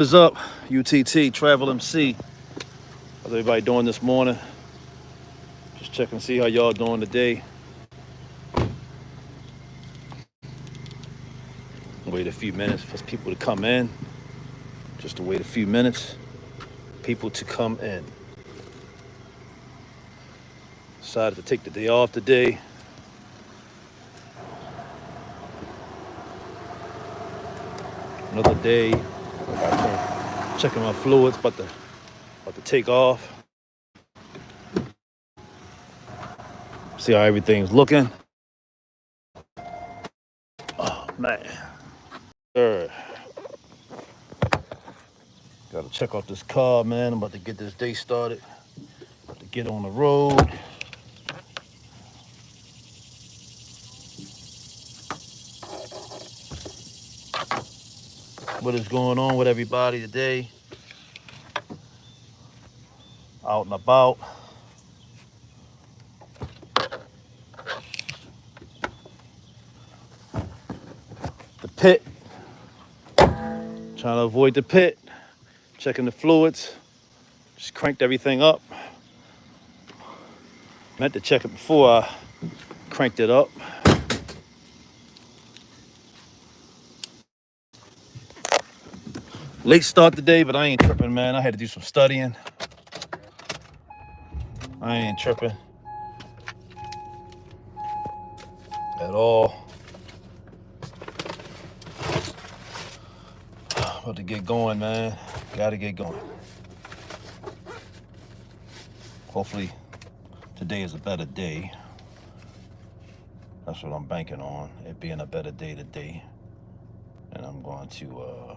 What is up, UTT Travel MC? How's everybody doing this morning? Just checking to see how y'all doing today. Wait a few minutes for people to come in. Just to wait a few minutes. People to come in. Decided to take the day off today. Another day. Checking my fluids, about to take off. See how everything's looking. Oh man. Sure. Gotta check out this car, man. I'm about to get this day started. About to get on the road. What is going on with everybody today? Out and about. The pit. Trying to avoid the pit. Checking the fluids. Just cranked everything up. Meant to check it before I cranked it up. Late start today, but I ain't tripping, man. I had to do some studying. I ain't tripping at all. About to get going, man. Gotta get going. Hopefully today is a better day. That's what I'm banking on, it being a better day today. And I'm going to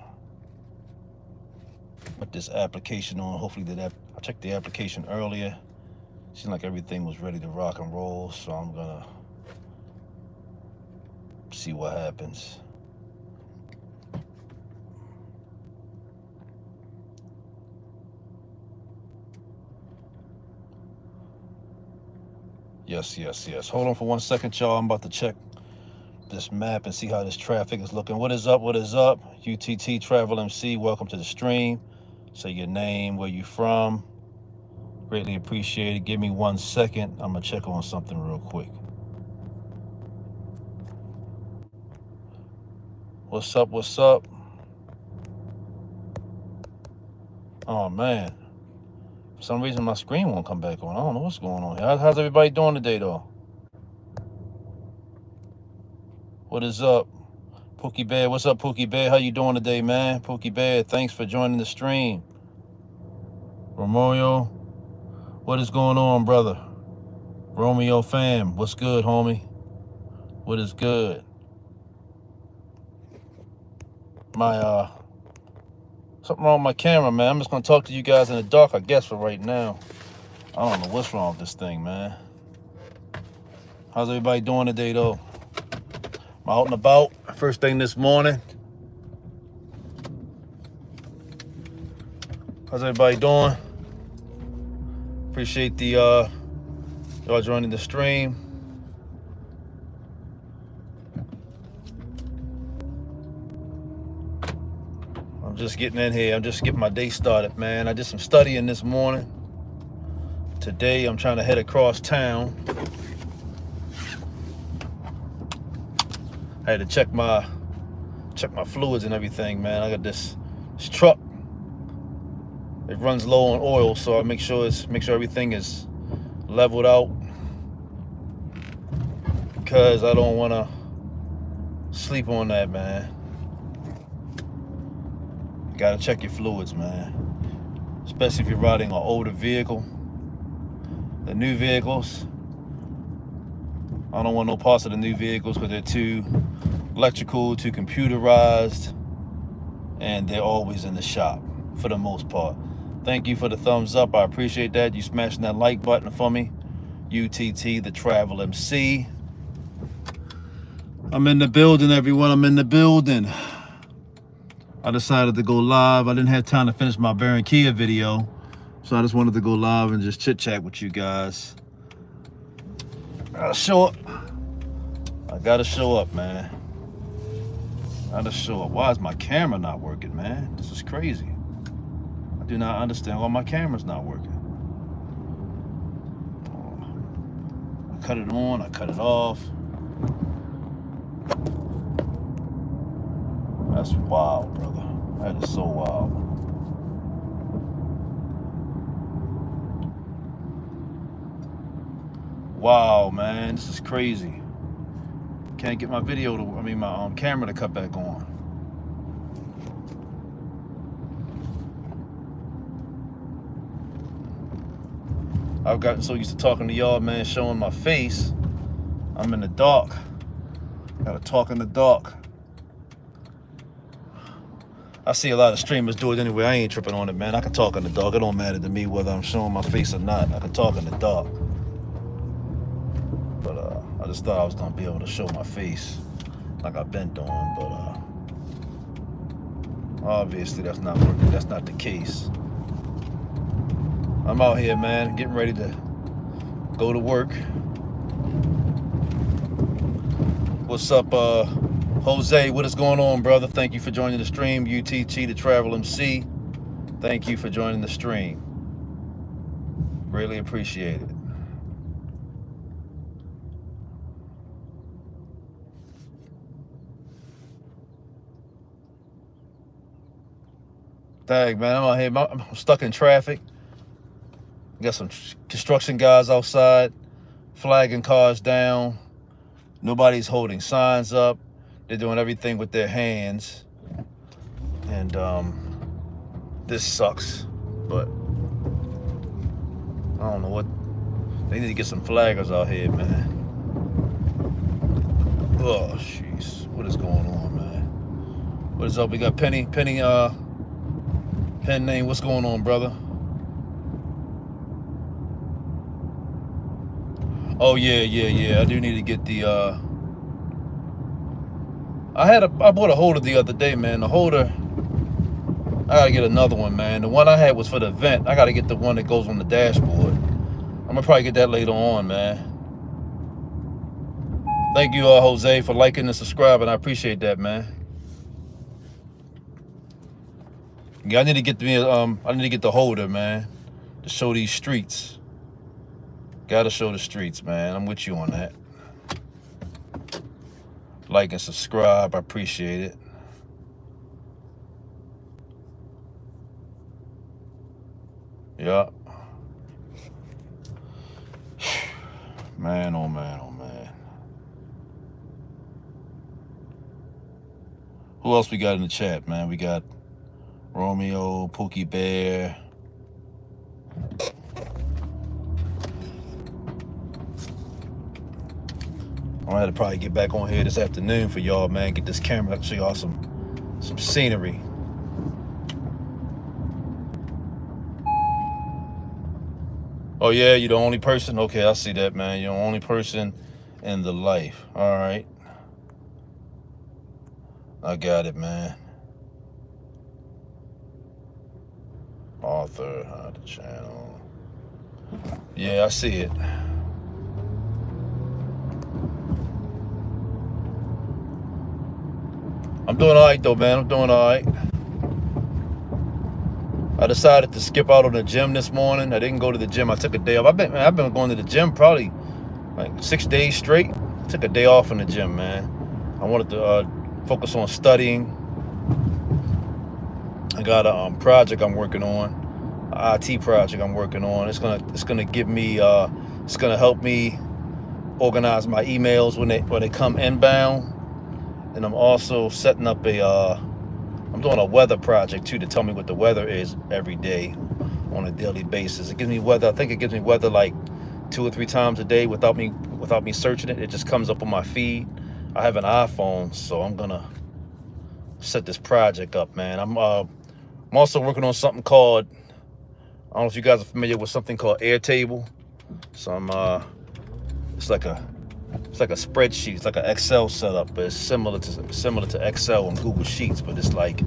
put this application on. Hopefully I checked the application earlier. Seemed like everything was ready to rock and roll, so I'm gonna see what happens. Yes. Hold on for 1 second, y'all. I'm about to check this map and see how this traffic is looking. What is up? UTT Travel MC, welcome to the stream. Say your name, where you from. Greatly appreciated. Give me 1 second. I'm gonna check on something real quick. What's up? Oh man. For some reason my screen won't come back on. I don't know what's going on here. How's everybody doing today though? What is up? Pookie Bear, what's up, Pookie Bear? How you doing today, man? Pookie Bear, thanks for joining the stream. Romeo, what is going on, brother? Romeo fam, what's good, homie? What is good? Something wrong with my camera, man. I'm just gonna talk to you guys in the dark, I guess, for right now. I don't know what's wrong with this thing, man. How's everybody doing today, though? I'm out and about, first thing this morning. How's everybody doing? Appreciate the y'all joining the stream. I'm just getting in here. I'm just getting my day started, man. I did some studying this morning. Today I'm trying to head across town. I had to check my fluids and everything, man. I got this truck. It runs low on oil, so I make sure everything is leveled out, because I don't want to sleep on that, man. You gotta check your fluids, man. Especially if you're riding an older vehicle. The new vehicles, I don't want no parts of the new vehicles because they're too electrical, too computerized, and they're always in the shop for the most part. Thank you for the thumbs up. I appreciate that. You smashing that like button for me. UTT, the Travel MC. I'm in the building, everyone. I'm in the building. I decided to go live. I didn't have time to finish my Barranquilla video, so I just wanted to go live and just chit chat with you guys. I gotta show up, man. Gotta show up. Why is my camera not working, man? This is crazy. do not understand why my camera's not working. I cut it on, I cut it off. That's wild, brother. That is so wild. Wow, man, this is crazy. Can't get my video to, my camera to cut back on. I've gotten so used to talking to y'all, man, showing my face. I'm in the dark. Gotta talk in the dark. I see a lot of streamers do it anyway. I ain't tripping on it, man. I can talk in the dark. It don't matter to me whether I'm showing my face or not. I can talk in the dark. But I just thought I was gonna be able to show my face like I've been doing, but obviously that's not working. That's not the case. I'm out here, man, getting ready to go to work. What's up, Jose? What is going on, brother? Thank you for joining the stream. UTG, the Travel MC. Thank you for joining the stream. Greatly appreciate it. Dang, man, I'm out here. I'm stuck in traffic. Got some construction guys outside flagging cars down. Nobody's holding signs up. They're doing everything with their hands. And this sucks. But I don't know what. They need to get some flaggers out here, man. Oh, jeez. What is going on, man? What is up? We got Penny, pen name. What's going on, brother? Oh yeah. I do need to get the I bought a holder the other day, man. The holder, I gotta get another one, man. The one I had was for the vent. I gotta get the one that goes on the dashboard. I'm gonna probably get that later on, man. Thank you, Jose, for liking and subscribing. I appreciate that, man. Yeah, I need to get the holder, man, to show these streets. Gotta show the streets, man. I'm with you on that. Like and subscribe. I appreciate it. Yeah. Man, oh man, oh man. Who else we got in the chat, man? We got Romeo, Pookie Bear. I had to probably get back on here this afternoon for y'all, man. Get this camera up, show y'all some scenery. Oh yeah, you're the only person? Okay, I see that, man. You're the only person in the life. All right. I got it, man. Author, the channel. Yeah, I see it. I'm doing all right, though, man. I'm doing all right. I decided to skip out on the gym this morning. I didn't go to the gym. I took a day off. I've been going to the gym probably like 6 days straight. Took a day off from the gym, man. I wanted to focus on studying. I got a project I'm working on, an IT project I'm working on. It's gonna give me, it's gonna help me organize my emails when they come inbound. And I'm also setting up I'm doing a weather project too to tell me what the weather is every day on a daily basis. It gives me weather. I think it gives me weather like 2 or 3 times a day without me searching it. It just comes up on my feed. I have an iPhone, so I'm gonna set this project up, man. I'm also working on something called, I don't know if you guys are familiar with something called Airtable. So it's like a spreadsheet. It's like an Excel setup, but it's similar to Excel and Google Sheets, but it's like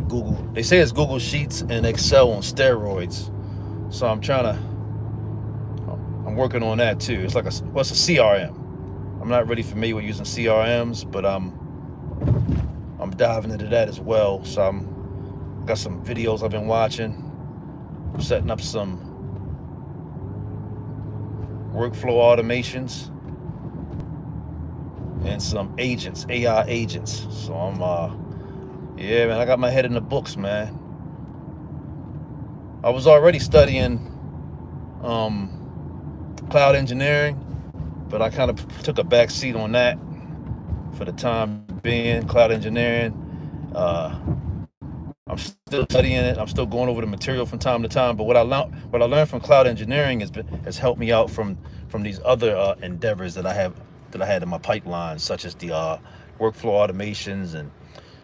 Google. They say it's Google Sheets and Excel on steroids. So I'm working on that too. It's a CRM. I'm not really familiar with using CRMs, but I'm diving into that as well. So I got some videos I've been watching. setting up some workflow automations and some agents, AI agents. So yeah, man, I got my head in the books, man. I was already studying cloud engineering, but I kind of took a back seat on that for the time being. Cloud engineering, I'm still studying it. I'm still going over the material from time to time. But what I learned from cloud engineering has helped me out from these other endeavors that I had in my pipeline, such as the workflow automations and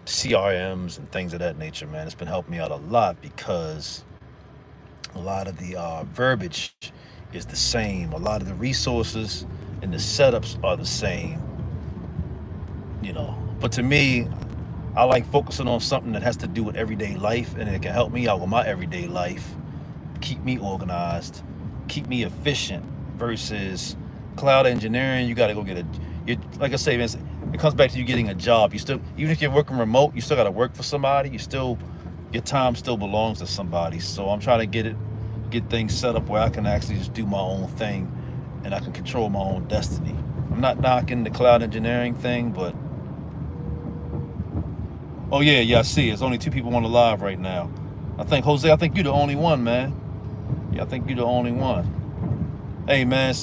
CRMs and things of that nature. Man, it's been helping me out a lot because a lot of the verbiage is the same. A lot of the resources and the setups are the same. But to me, I like focusing on something that has to do with everyday life, and it can help me out with my everyday life, keep me organized, keep me efficient. Versus cloud engineering, you got to go get like I say, man, it comes back to you getting a job. You still, even if you're working remote, you still got to work for somebody. Your time still belongs to somebody. So I'm trying to get things set up where I can actually just do my own thing, and I can control my own destiny. I'm not knocking the cloud engineering thing, but oh yeah, I see. It's only 2 people on the live right now. I think Jose, I think you're the only one, man. Yeah, I think you're the only one. Hey, man,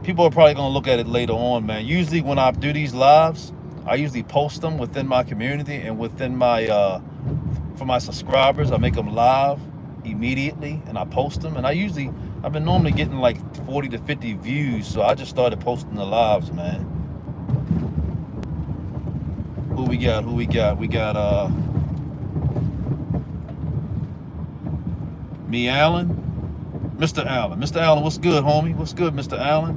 people are probably gonna look at it later on, man. Usually when I do these lives, I usually post them within my community and within my for my subscribers. I make them live immediately and I post them. And I've been normally getting like 40 to 50 views, so I just started posting the lives, man. Who we got? We got me, Allen. Mr. Allen. Mr. Allen, what's good, homie? What's good, Mr. Allen?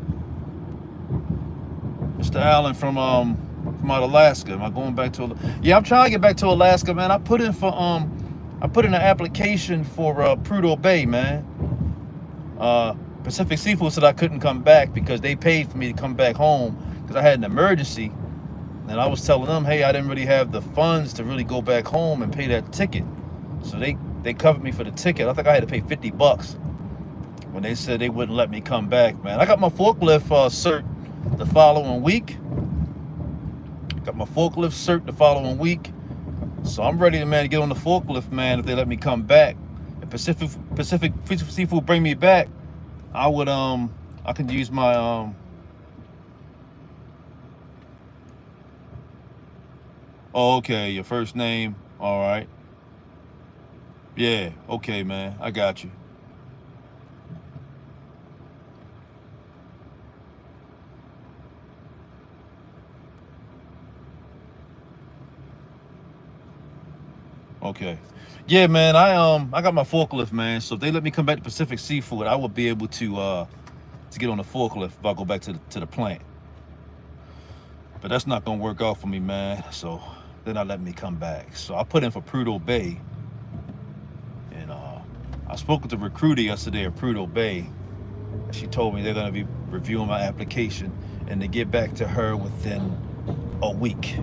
Mr. Allen from out Alaska. Am I going back to? Yeah, I'm trying to get back to Alaska, man. I put in an application for Prudhoe Bay, man. Pacific Seafood said I couldn't come back because they paid for me to come back home because I had an emergency. And I was telling them, hey, I didn't really have the funds to really go back home and pay that ticket. So they covered me for the ticket. I think I had to pay $50 when they said they wouldn't let me come back, man. I got my forklift cert the following week. So I'm ready to, man, to get on the forklift, man, if they let me come back. If Pacific Seafood bring me back, I can use my oh, okay, your first name. All right. Yeah, okay, man. I got you. Okay. Yeah, man, I got my forklift, man. So if they let me come back to Pacific Seafood, I will be able to get on the forklift if I go back to the plant. But that's not gonna work out for me, man. So they're not letting me come back. So I put in for Prudhoe Bay. And I spoke with the recruiter yesterday at Prudhoe Bay. And she told me they're gonna be reviewing my application and to get back to her within a week.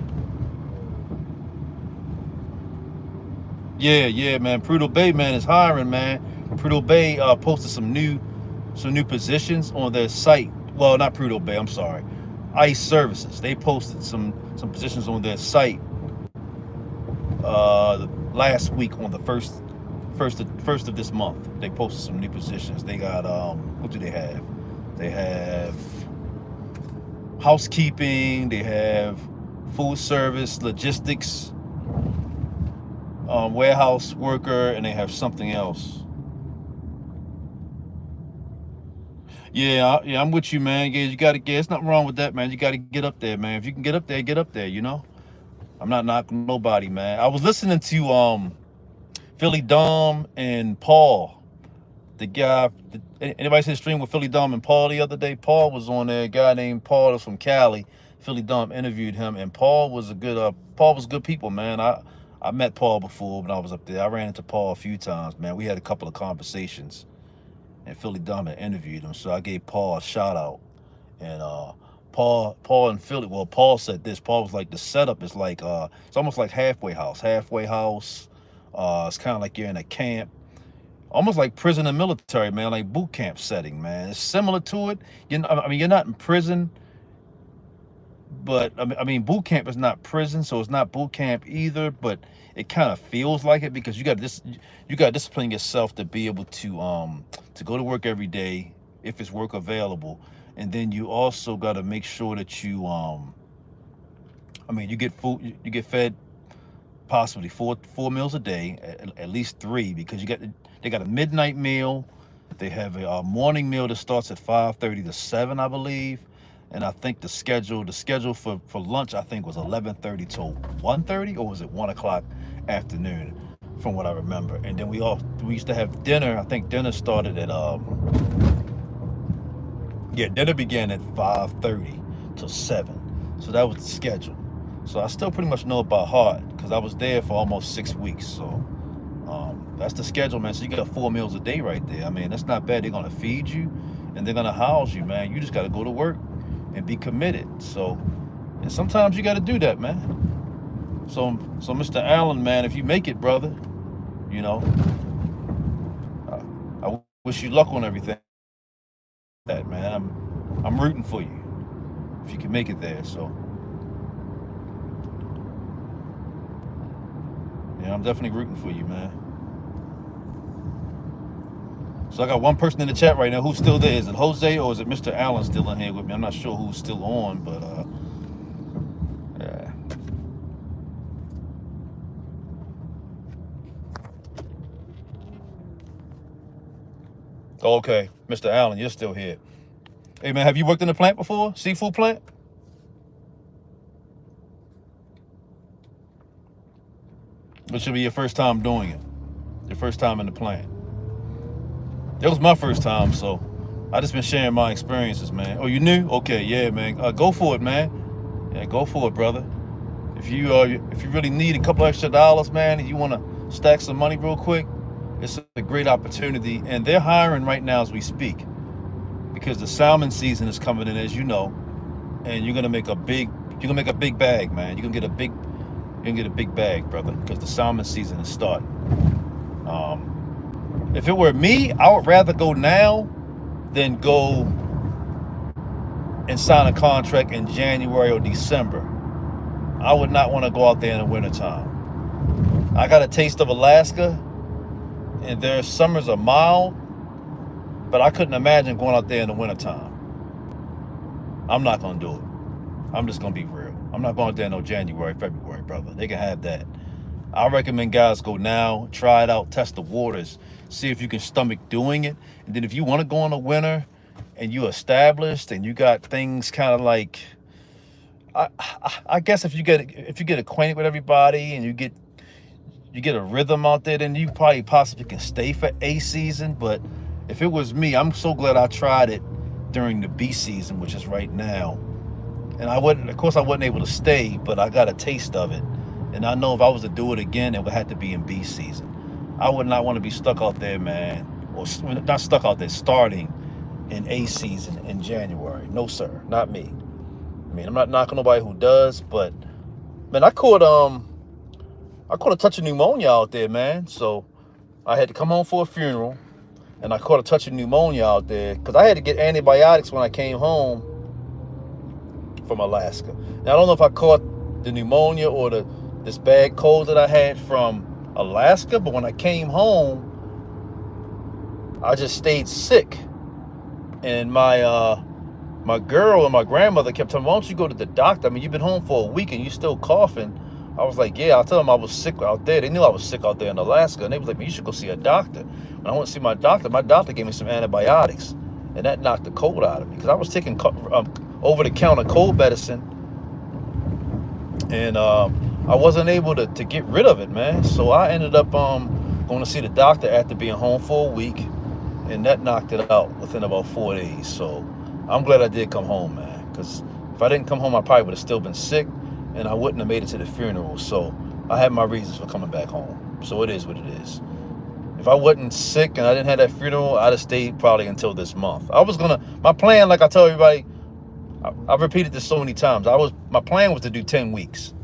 Yeah, man. Prudhoe Bay, man, is hiring, man. Prudhoe Bay posted some new positions on their site. Well, not Prudhoe Bay, I'm sorry. ICE Services. They posted some positions on their site last week on the first of this month. They posted some new positions. They got what do they have? They have housekeeping, they have food service, logistics, warehouse worker, and they have something else. Yeah, I'm with you, man. Yeah, you gotta get. There's nothing wrong with that, man. You gotta get up there, man. If you can get up there, get up there. I'm not knocking nobody, man. I was listening to Philly Dom and Paul, the guy. Anybody see the stream with Philly Dom and Paul the other day? Paul was on there. A guy named Paul is from Cali. Philly Dom interviewed him, and Paul was good people, man. I met Paul before when I was up there. I ran into Paul a few times, man. We had a couple of conversations, and Philly Dom had interviewed him, so I gave Paul a shout out. And Paul and Philly, well, Paul said this. Paul was like, the setup is like it's almost like halfway house. It's kind of like you're in a camp. almost like prison and military, man, like boot camp setting, man. It's similar to it. I mean, you're not in prison, but I mean, boot camp is not prison, so it's not boot camp either. But it kind of feels like it because you got to discipline yourself to be able to go to work every day if it's work available, and then you also got to make sure that I mean, you get food, you get fed possibly four meals a day, at least three, because they got a midnight meal, they have a morning meal that starts at 5:30 to 7, I believe, and I think the schedule for lunch, I think, was 11:30 to 1:30, or was it 1 o'clock afternoon, from what I remember. And then we used to have dinner. I think dinner started at dinner began at 5:30 to 7, so that was the schedule. So I still pretty much know it by heart because I was there for almost 6 weeks. So that's the schedule, man. So you got 4 meals a day right there. I mean, that's not bad. They're gonna feed you and they're gonna house you, man. You just gotta go to work and be committed. So, and sometimes you gotta do that, man. So Mr. Allen, man, if you make it, brother, you know, I wish you luck on everything. That, man, I'm rooting for you if you can make it there. So. Yeah, I'm definitely rooting for you, man. So I got one person in the chat right now who's still there. Is it Jose or is it Mr. Allen still in here with me? I'm not sure who's still on, but yeah. Okay, Mr. Allen, you're still here. Hey, man, have you worked in a plant before? Seafood plant? It should be your first time doing it. Your first time in the plant. It was my first time, so I just been sharing my experiences, man. Oh, you knew? Okay, yeah, man. Go for it, man. Yeah, go for it, brother. If you really need a couple extra dollars, man, and you want to stack some money real quick, it's a great opportunity. And they're hiring right now as we speak because the salmon season is coming in, as you know, and you're gonna make a big bag, man. You're gonna get a big bag, brother, because the salmon season is starting. If it were me, I would rather go now than go and sign a contract in January or December. I would not want to go out there in the wintertime. I got a taste of Alaska, and their summers are mild, but I couldn't imagine going out there in the wintertime. I'm not going to do it. I'm just going to be real. I'm not going out there in no January, February, brother. They can have that. I recommend guys go now, try it out, test the waters, see if you can stomach doing it. And then if you want to go in the winter and you established and you got things kind of like, I guess if you get acquainted with everybody and you get a rhythm out there, then you probably possibly can stay for a season. But if it was me, I'm so glad I tried it during the B season, which is right now. And I wasn't able to stay, but I got a taste of it. And I know if I was to do it again, it would have to be in B season. I would not want to be stuck out there, man, or not stuck out there starting in A season in January. No, sir, not me. I mean, I'm not knocking nobody who does, but man, I caught a touch of pneumonia out there, man. So I had to come home for a funeral, and I caught a touch of pneumonia out there because I had to get antibiotics when I came home from Alaska. Now I don't know if I caught the pneumonia or this bad cold that I had from Alaska, but when I came home, I just stayed sick. And my girl and my grandmother kept telling me, why don't you go to the doctor? I mean, you've been home for a week and you still coughing. I was like, yeah, I'll tell them I was sick out there. They knew I was sick out there in Alaska. And they was like, man, you should go see a doctor. When I went to see my doctor gave me some antibiotics. And that knocked the cold out of me because I was taking over-the-counter cold medicine. And I wasn't able to get rid of it, man. So I ended up going to see the doctor after being home for a week. And that knocked it out within about 4 days. So I'm glad I did come home, man. Because if I didn't come home, I probably would have still been sick. And I wouldn't have made it to the funeral. So I had my reasons for coming back home. So it is what it is. If I wasn't sick and I didn't have that funeral, I'd have stayed probably until this month. My plan, like I tell everybody, I've repeated this so many times. My plan was to do 10 weeks.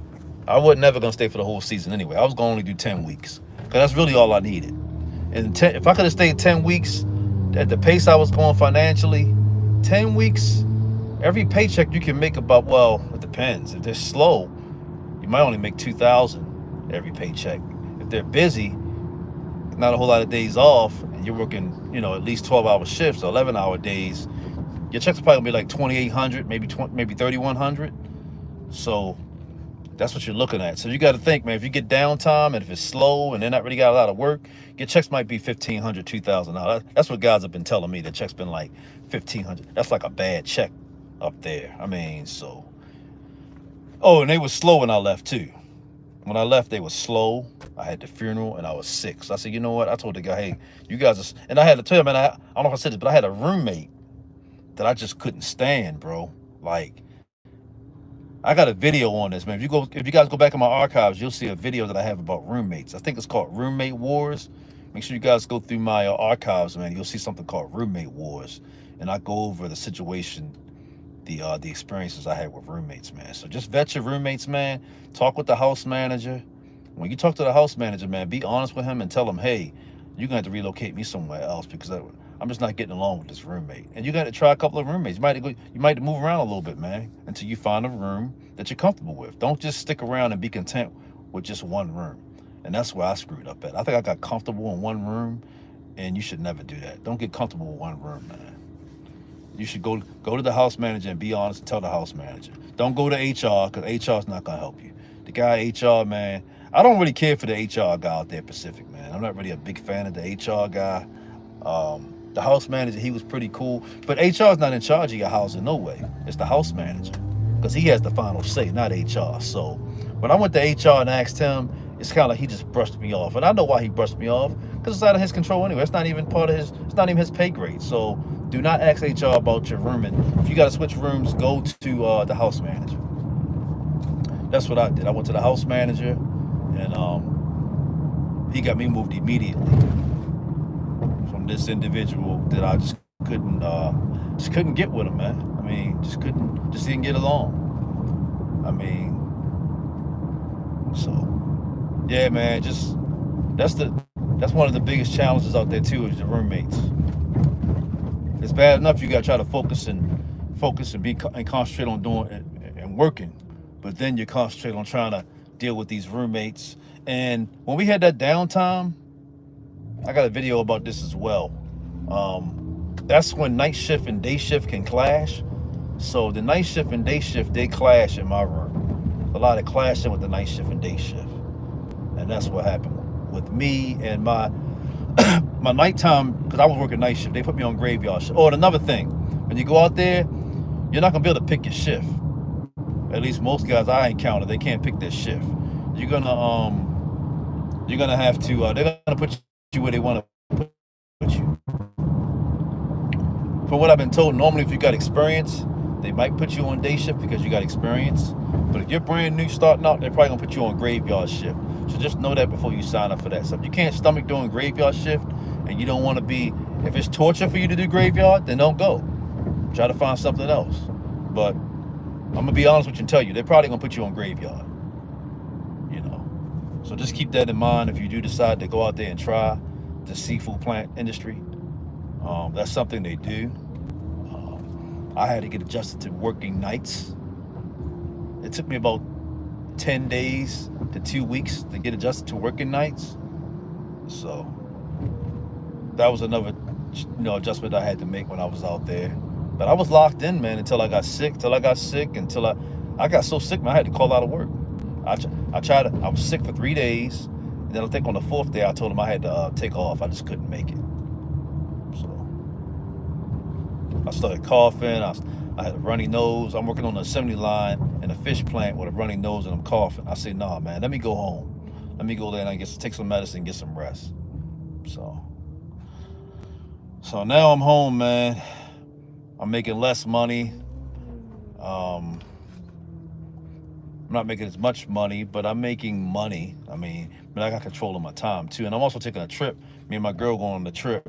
I wasn't never going to stay for the whole season anyway. I was going to only do 10 weeks because that's really all I needed. And if I could have stayed 10 weeks at the pace I was going financially, 10 weeks, every paycheck you can make about, well, it depends. If they're slow, you might only make 2,000 every paycheck. If they're busy, not a whole lot of days off, and you're working, at least 12-hour shifts or 11-hour days, your checks are probably gonna be like 2,800, maybe 3,100. So that's what you're looking at. So you got to think, man, if you get downtime and if it's slow and they're not really got a lot of work, your checks might be $1,500, $2,000. That's what guys have been telling me. The check's been like $1,500. That's like a bad check up there. I mean, so. Oh, and they were slow when I left too. When I left, they were slow. I had the funeral and I was sick. So I said, you know what? I told the guy, hey, you guys are, and I had to tell him, man, I don't know if I said this, but I had a roommate that I just couldn't stand, bro. Like, I got a video on this, man. If you guys go back in my archives, you'll see a video that I have about roommates. I think it's called Roommate Wars. Make sure you guys go through my archives, man. You'll see something called Roommate Wars, and I go over the situation, the experiences I had with roommates, man. So just vet your roommates, man. Talk with the house manager. When you talk to the house manager, man, be honest with him and tell him, hey, you're gonna have to relocate me somewhere else because I'm just not getting along with this roommate. And you got to try a couple of roommates. You might move around a little bit, man, until you find a room that you're comfortable with. Don't just stick around and be content with just one room. And that's where I screwed up at. I think I got comfortable in one room, and you should never do that. Don't get comfortable with one room, man. You should go to the house manager and be honest and tell the house manager. Don't go to HR, because HR is not going to help you. The guy HR, man, I don't really care for the HR guy out there, Pacific, man. I'm not really a big fan of the HR guy. The house manager, he was pretty cool, but HR is not in charge of your housing, no way. It's the house manager, because he has the final say, not HR. So when I went to HR and asked him, it's kind of like he just brushed me off, and I know why he brushed me off, because it's out of his control anyway. It's not even his pay grade. So do not ask HR about your room, and if you got to switch rooms, go to the house manager. That's what I did. I went to the house manager, and he got me moved immediately from this individual that I just couldn't get with him, man. I mean, just didn't get along. I mean, so yeah, man, that's one of the biggest challenges out there too, is the roommates. It's bad enough you gotta try to focus and concentrate on doing and working, but then you concentrate on trying to deal with these roommates. And when we had that downtime, I got a video about this as well. That's when night shift and day shift can clash. So the night shift and day shift, they clash in my room. A lot of clashing with the night shift and day shift. And that's what happened with me and my nighttime, because I was working night shift. They put me on graveyard shift. Oh, and another thing, when you go out there, you're not gonna be able to pick your shift. At least most guys I encounter, they can't pick their shift. You're gonna have to. They're gonna put you where they want to put you. From what I've been told, normally if you got experience, they might put you on day shift because you got experience. But if you're brand new starting out, they're probably gonna put you on graveyard shift. So just know that before you sign up for that. So if you can't stomach doing graveyard shift and you don't want to be, if it's torture for you to do graveyard, then don't go. Try to find something else. But I'm gonna be honest with you and tell you, they're probably gonna put you on graveyard. So just keep that in mind if you do decide to go out there and try the seafood plant industry. That's something they do. I had to get adjusted to working nights. It took me about 10 days to 2 weeks to get adjusted to working nights. So that was another adjustment I had to make when I was out there. But I was locked in, man, until I got sick, until I got so sick, man, I had to call out of work. I was sick for 3 days, and then I think on the 4th day I told him I had to take off. I just couldn't make it. So I started coughing. I had a runny nose. I'm working on an assembly line in a fish plant with a runny nose, and I'm coughing. I said, nah, man, let me go home. Let me go there and take some medicine, get some rest. So now I'm home, man. I'm making less money. I'm not making as much money, but I'm making money. I mean, but I got control of my time too. And I'm also taking a trip. Me and my girl going on the trip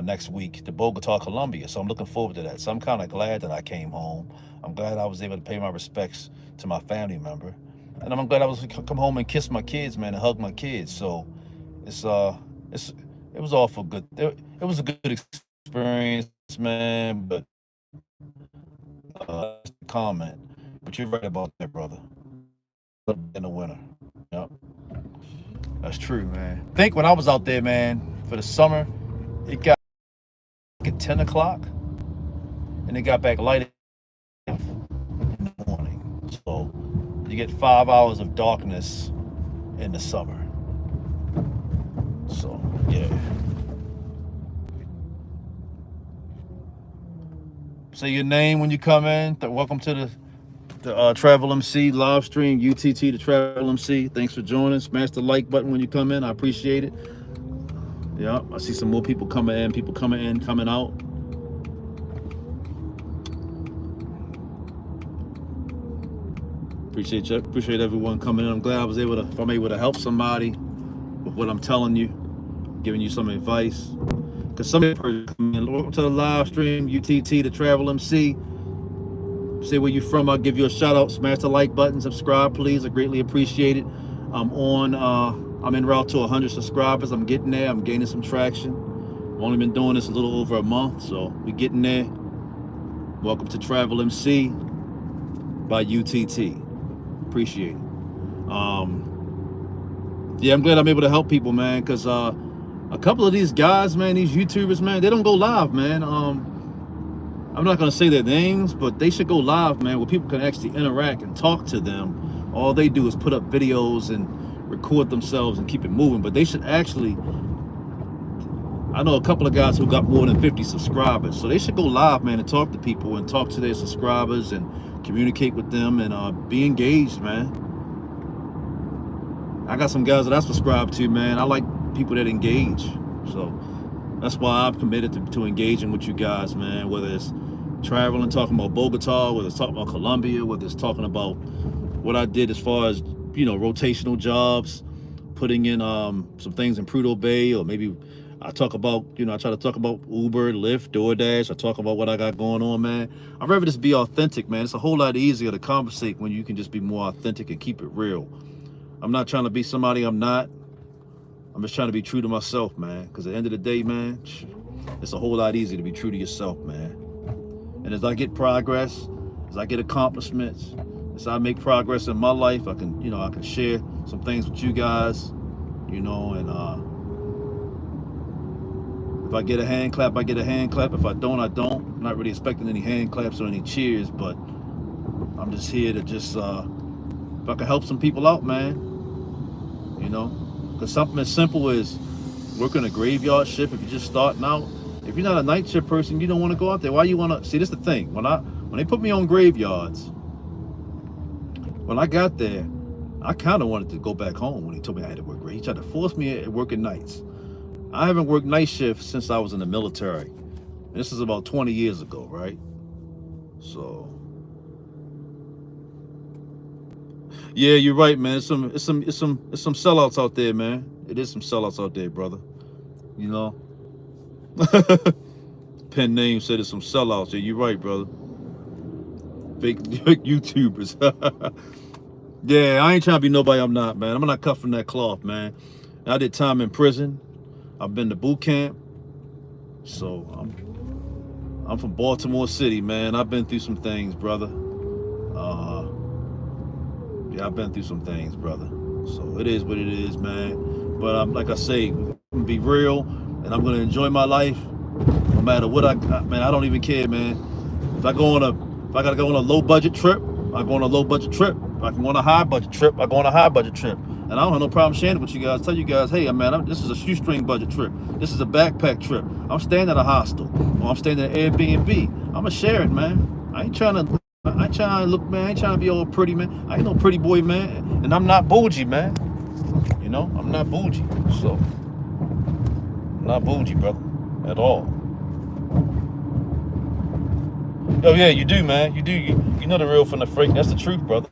next week to Bogota, Colombia. So I'm looking forward to that. So I'm kind of glad that I came home. I'm glad I was able to pay my respects to my family member. And I'm glad I was come home and kiss my kids, man, and hug my kids. So it's it was all for good. It was a good experience, man. But comment. But you're right about that, brother. In the winter. Yep. That's true, man. I think when I was out there, man, for the summer, it got at 10 o'clock, and it got back light in the morning. So you get 5 hours of darkness in the summer. So, yeah. Say your name when you come in. Welcome to the Travel MC live stream, UTT the Travel MC. Thanks for joining. Smash the like button when you come in. I appreciate it. Yeah, I see some more people coming in, coming out. Appreciate you. Appreciate everyone coming in. I'm glad if I'm able to help somebody with what I'm telling you, giving you some advice. Because some people come in, welcome to the live stream, UTT the Travel MC. Say where you're from, I'll give you a shout out. Smash the like button, subscribe, please. I greatly appreciate it. I'm en route to 100 subscribers. I'm getting there. I'm gaining some traction. I've only been doing this a little over a month, so we're getting there. Welcome to Travel MC by UTT. Appreciate it. Yeah, I'm glad I'm able to help people, man, because a couple of these guys, man, these YouTubers, man, they don't go live, man. I'm not going to say their names, but they should go live, man, where people can actually interact and talk to them. All they do is put up videos and record themselves and keep it moving, but they should actually, I know a couple of guys who got more than 50 subscribers, so they should go live, man, and talk to people and talk to their subscribers and communicate with them and be engaged, man. I got some guys that I subscribe to, man. I like people that engage, so that's why I'm committed to engaging with you guys, man, whether it's traveling, talking about Bogota, whether it's talking about Colombia, whether it's talking about what I did as far as, you know, rotational jobs, putting in some things in Prudhoe Bay, or maybe I talk about, you know, I try to talk about Uber, Lyft, DoorDash. I talk about what I got going on, man. I'd rather just be authentic, man. It's a whole lot easier to conversate when you can just be more authentic and keep it real. I'm not trying to be somebody I'm not. I'm just trying to be true to myself, man. Because at the end of the day, man, it's a whole lot easier to be true to yourself, man. And as I get progress, as I get accomplishments, as I make progress in my life, I can, you know, I can share some things with you guys, you know, and if I get a hand clap, I get a hand clap. If I don't, I don't. I'm not really expecting any hand claps or any cheers, but I'm just here to just, if I can help some people out, man, you know, because something as simple as working a graveyard shift, if you're just starting out, if you're not a night shift person, you don't want to go out there. Why you want to? See, this is the thing. When they put me on graveyards, when I got there, I kind of wanted to go back home when he told me I had to work. He tried to force me at working nights. I haven't worked night shifts since I was in the military. This is about 20 years ago, right? So, yeah, you're right, man. It's some sellouts out there, man. It is some sellouts out there, brother. You know. Pen name said it's some sellouts. Yeah, you're right, brother. Fake YouTubers. Yeah, I ain't trying to be nobody I'm not, man. I'm not cut from that cloth, man. I did time in prison. I've been to boot camp. So I'm from Baltimore City, man. I've been through some things, brother. Yeah, I've been through some things, brother. So it is what it is, man. But I'm, like I say, I'm gonna be real, and I'm gonna enjoy my life, no matter what man. I don't even care, man. If I gotta go on a low budget trip, I go on a low budget trip. If I can go on a high budget trip, I go on a high budget trip. And I don't have no problem sharing it with you guys. Tell you guys, hey, man, this is a shoestring budget trip. This is a backpack trip. I'm staying at a hostel, or I'm staying at an Airbnb. I'm gonna share it, man. I ain't trying to look, man. I ain't trying to be all pretty, man. I ain't no pretty boy, man. And I'm not bougie, man. You know, I'm not bougie. So, I'm not bougie, brother, at all. Oh yeah, you do, man. You do. You know the real from the fake. That's the truth, brother.